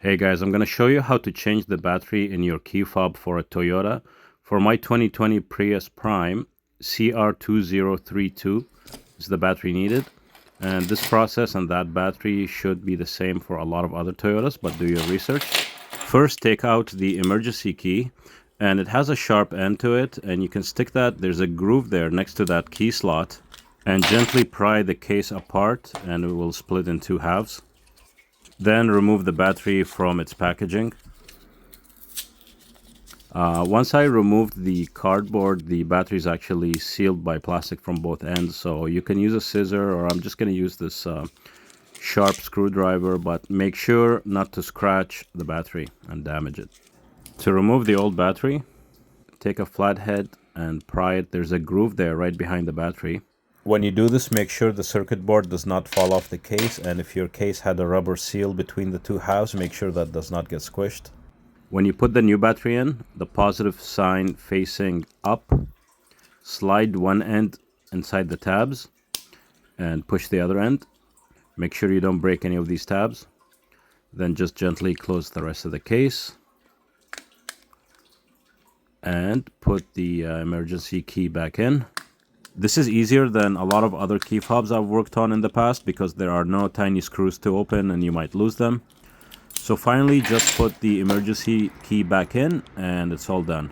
Hey guys, I'm going to show you how to change the battery in your key fob for a Toyota. For my 2020 Prius Prime, CR2032 is the battery needed. And this process and that battery should be the same for a lot of other Toyotas, but do your research. First, take out the emergency key, and it has a sharp end to it, and you can stick that, there's a groove there next to that key slot, and gently pry the case apart, and it will split in two halves. Then remove the battery from its packaging. Once I removed the cardboard, the battery is actually sealed by plastic from both ends, so you can use a scissor, or I'm just going to use this sharp screwdriver, but make sure not to scratch the battery and damage it. To remove the old battery, take a flathead and pry it. There's a groove there right behind the battery. When you do this, make sure the circuit board does not fall off the case, and if your case had a rubber seal between the two halves, make sure that does not get squished. When you put the new battery in, the positive sign facing up, slide one end inside the tabs and push the other end. Make sure you don't break any of these tabs. Then just gently close the rest of the case and put the emergency key back in. This is easier than a lot of other key fobs I've worked on in the past because there are no tiny screws to open and you might lose them. So finally, just put the emergency key back in and it's all done.